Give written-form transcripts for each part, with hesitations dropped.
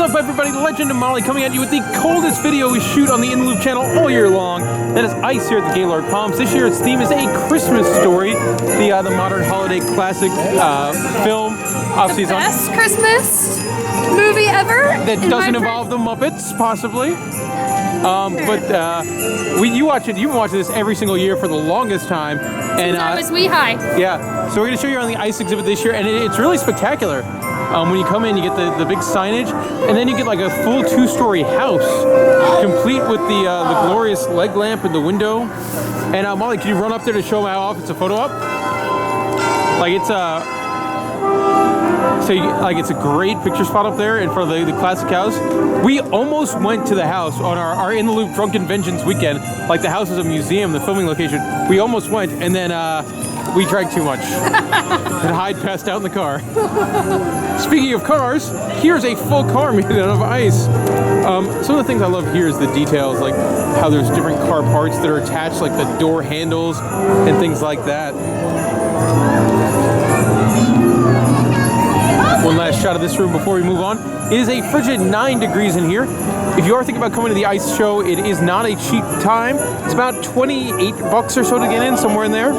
up, everybody? Legend of Molly coming at you with the coldest video we shoot on the In the Loop channel all year long. That is ice here at the Gaylord Palms. This year its theme is A Christmas Story, the modern holiday classic film. Obviously, the best Christmas movie ever. That doesn't involve the Muppets, possibly. You watch it. You've been watching this every single year for the longest time. And I was wee high. Yeah. So we're gonna show you on the ice exhibit this year, and it's really spectacular. When you come in, you get the big signage, and then you get like a full 2-story house, complete with the glorious leg lamp in the window. And Molly, can you run up there to show them how off it's a photo op? Like it's it's a great picture spot up there in front of the classic house. We almost went to the house on our In the Loop Drunken Vengeance weekend. Like the house is a museum, the filming location. We almost went, and then we drank too much. And Hyde passed out in the car. Speaking of cars, here's a full car made out of ice. Some of the things I love here is the details, like how there's different car parts that are attached, like the door handles and things like that. One last shot of this room before we move on. It is a frigid 9 degrees in here. If you are thinking about coming to the ice show, it is not a cheap time. It's about $28 or so to get in, somewhere in there.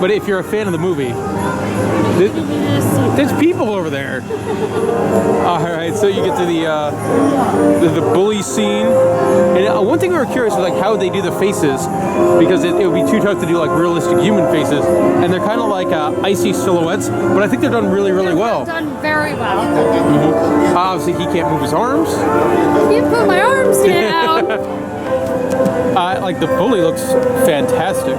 But if you're a fan of the movie, there's people over there. All right, so you get to the bully scene, and one thing we were curious was like how they do the faces, because it would be too tough to do like realistic human faces, and they're kind of like icy silhouettes. But I think they're done really, really well. Done very well. Mm-hmm. Obviously, he can't move his arms. You put my arms down. Like the bully looks fantastic.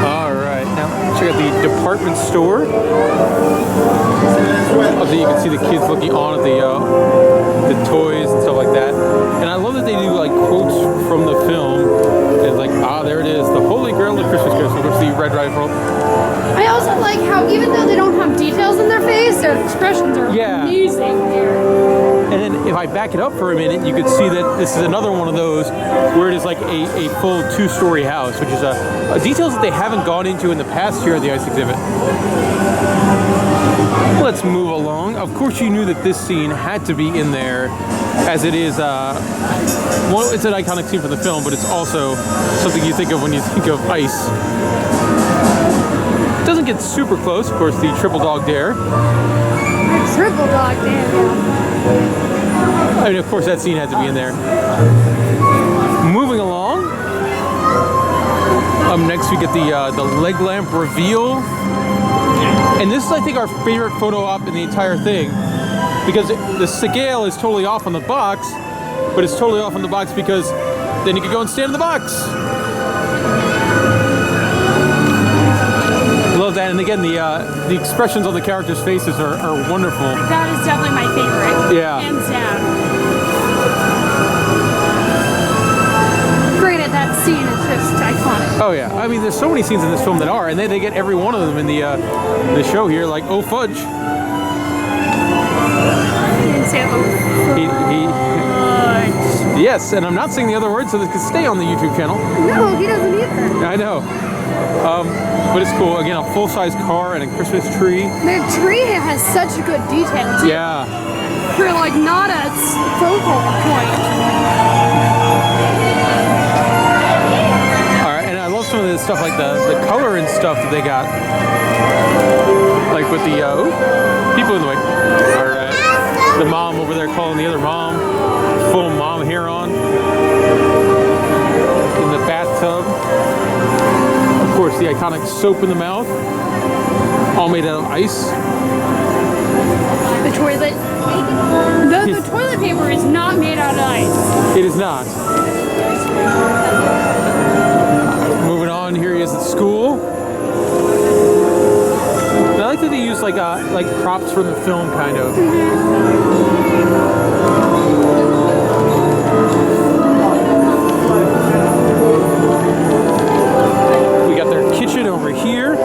Alright, now check out the department store. Also, you can see the kids looking on at the toys and stuff like that. And I love that they do like quotes from the film. It's like, there it is, the holy grail of Christmas gifts. Of course, the Red Rifle. I also like how even though they don't have details in their face, their expressions are amazing here. And then if I back it up for a minute, you could see that this is another one of those where it is like a full 2-story house, which is a details that they haven't gone into in the past here at the ice exhibit. Let's move along. Of course, you knew that this scene had to be in there, as it is, well, it's an iconic scene from the film, but it's also something you think of when you think of ice. It doesn't get super close, of course, the triple dog dare. Triple dog dare. I mean, of course, that scene had to be in there. Moving along. Up next, we get the leg lamp reveal. And this is, I think, our favorite photo op in the entire thing. Because the scale is totally off on the box, but it's totally off on the box because then you could go and stand in the box. Love that, and again, the expressions on the characters' faces are wonderful. That is definitely my favorite. Yeah. Hands down. Granted, that scene is just iconic. Oh yeah, I mean, there's so many scenes in this film that are, and they get every one of them in the show here, like oh fudge. He didn't say oh fudge. Yes, and I'm not saying the other words, so this can stay on the YouTube channel. No, he doesn't either. I know. But it's cool. Again, a full-size car and a Christmas tree. The tree has such good detail too. Yeah. For like not a focal point. Alright, and I love some of this stuff, like the color and stuff that they got. Like with the people in the way. Alright. The mom over there calling the other mom. Full mom hair on. In the bathtub. Of course, the iconic soap in the mouth, all made out of ice. The toilet. The toilet paper is not made out of ice. It is not. Moving on, here he is at school. And I like that they use like props from the film, kind of. Kitchen over here.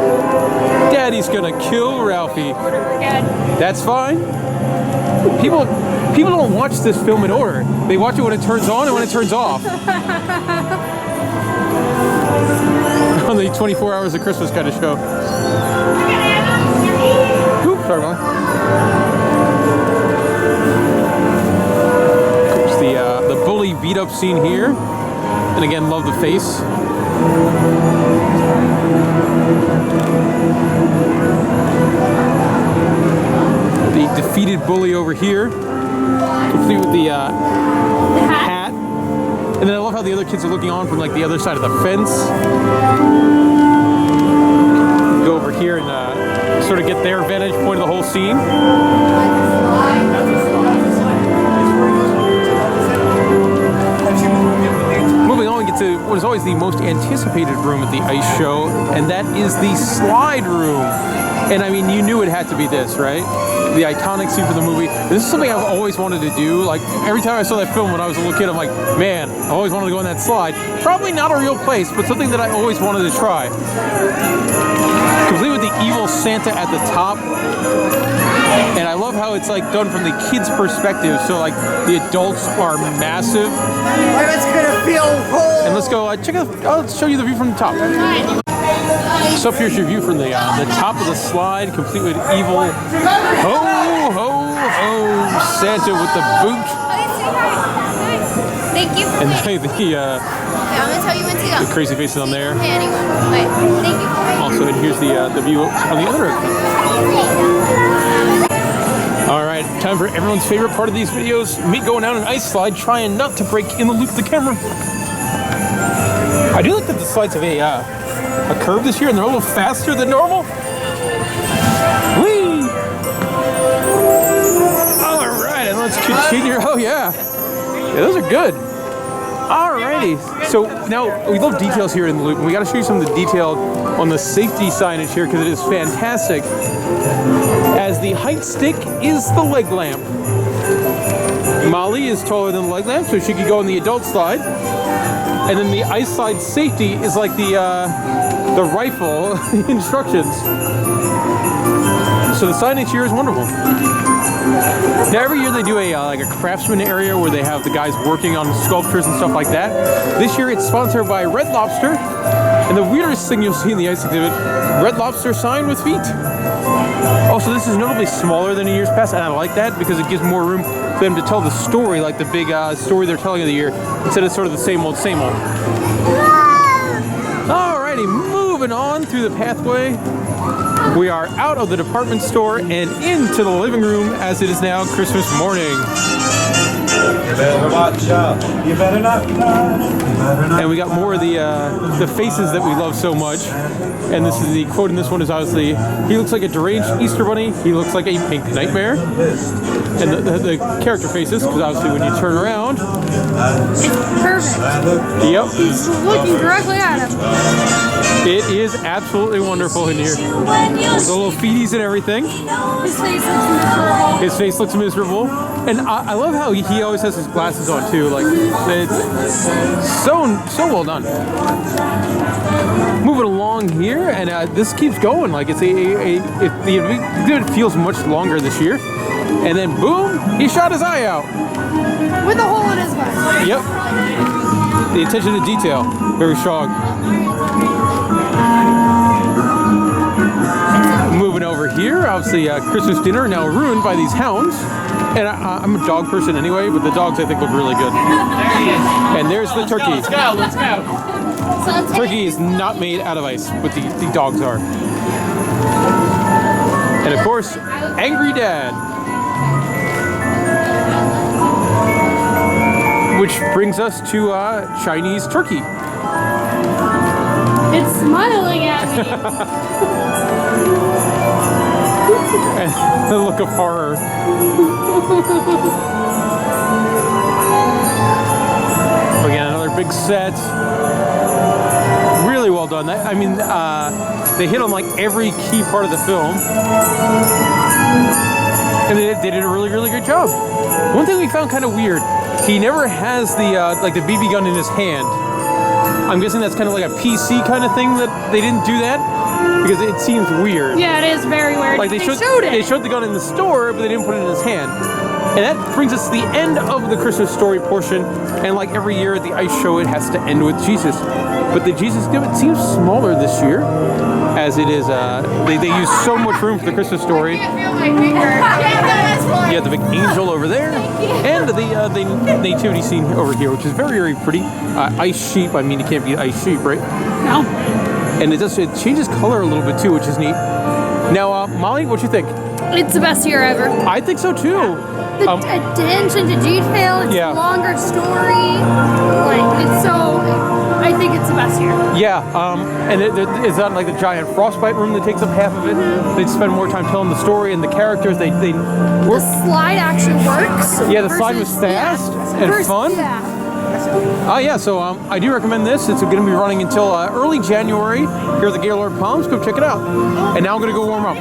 Daddy's gonna kill Ralphie. That's fine. People don't watch this film in order. They watch it when it turns on and when it turns off. On the 24 Hours of Christmas kind of show. Oops, sorry, Molly. Of course, the bully beat up scene here. And again, love the face. The defeated bully over here, complete with the hat. And then I love how the other kids are looking on from like the other side of the fence. Go over here and sort of get their vantage point of the whole scene. Moving on, we get to what is always the most anticipated room at the ice show, and that is the slide room. And I mean, you knew it had to be this, right? The iconic scene for the movie. This is something I've always wanted to do. Like, every time I saw that film when I was a little kid, I'm like, man, I always wanted to go on that slide. Probably not a real place, but something that I always wanted to try. Complete with the evil Santa at the top. And I love how it's like done from the kids' perspective. So like the adults are massive. It's gonna feel whole. And let's go check out. I'll show you the view from the top. So here's your view from the top of the slide, complete with evil ho ho ho Santa with the boot. Thank you. And I'm gonna tell you when to go. the crazy faces on there. Hey, anyone. Wait. Thank you. Also, and here's the view on the other end. All right, time for everyone's favorite part of these videos: me going down an ice slide, trying not to break in the loop the camera. I do like that the slides have a curve this year, and they're a little faster than normal. Whee! All right, and let's continue. Oh yeah, those are good. Alrighty, so now we love details here in the loop, and we got to show you some of the detail on the safety signage here because it is fantastic. As the height stick is the leg lamp. Molly is taller than the leg lamp, so she could go on the adult slide. And then the ice slide safety is like the rifle instructions. So the signage here is wonderful. Now every year they do a like a craftsman area where they have the guys working on sculptures and stuff like that. This year it's sponsored by Red Lobster, and the weirdest thing you'll see in the ice exhibit: Red Lobster sign with feet. Also, this is notably smaller than in years past, and I like that because it gives more room for them to tell the story, like the big story they're telling of the year, instead of sort of the same old, same old. Alrighty, moving on through the pathway. We are out of the department store and into the living room as it is now Christmas morning. You better watch out. You better not cry. And we got more of the faces that we love so much. And this is the quote in this one is obviously, he looks like a deranged Easter bunny. He looks like a pink nightmare. And the character faces, because obviously when you turn around. Perfect. Yep. He's looking directly at him. It is absolutely wonderful in here. The little feeties and everything. His face looks miserable. His face looks miserable. And I love how he always has his glasses on too. Like, it's so well done. Moving along here, and this keeps going. Like the exhibit feels much longer this year. And then boom, he shot his eye out. With a hole in his eye. Yep. The attention to detail, very strong. Moving over here, obviously Christmas dinner now ruined by these hounds. And I'm a dog person anyway, but the dogs I think look really good. And there's the turkey. Let's go. Turkey is not made out of ice, but the dogs are. And of course, Angry Dad. Which brings us to Chinese turkey. It's smiling at me. And the look of horror. Again, another big set. Really well done. I mean, they hit on like every key part of the film. And they did a really, really good job. One thing we found kind of weird, he never has the like the BB gun in his hand. I'm guessing that's kind of like a PC kind of thing that they didn't do that because it seems weird. Yeah, it is very weird. Like they showed the gun in the store, but they didn't put it in his hand. And that brings us to the end of the Christmas story portion. And like every year at the ice show, it has to end with Jesus. But the Jesus gift seems smaller this year, as it is. They use so much room for the Christmas story. I feel my finger. You have the big angel over there, and the nativity scene over here, which is very, very pretty. Ice sheep. I mean, you can't beat ice sheep, right? No. And it changes color a little bit too, which is neat. Now, Molly, what you think? It's the best year ever. I think so too. The attention to detail, it's a longer story. Like, it's so, I think it's the best year. Yeah, and it's not like the giant frostbite room that takes up half of it. They spend more time telling the story and the characters. The slide actually works. Yeah, the slide was fast and fun. Yeah. So I do recommend this. It's going to be running until early January here at the Gaylord Palms. Go check it out. And now I'm going to go warm up.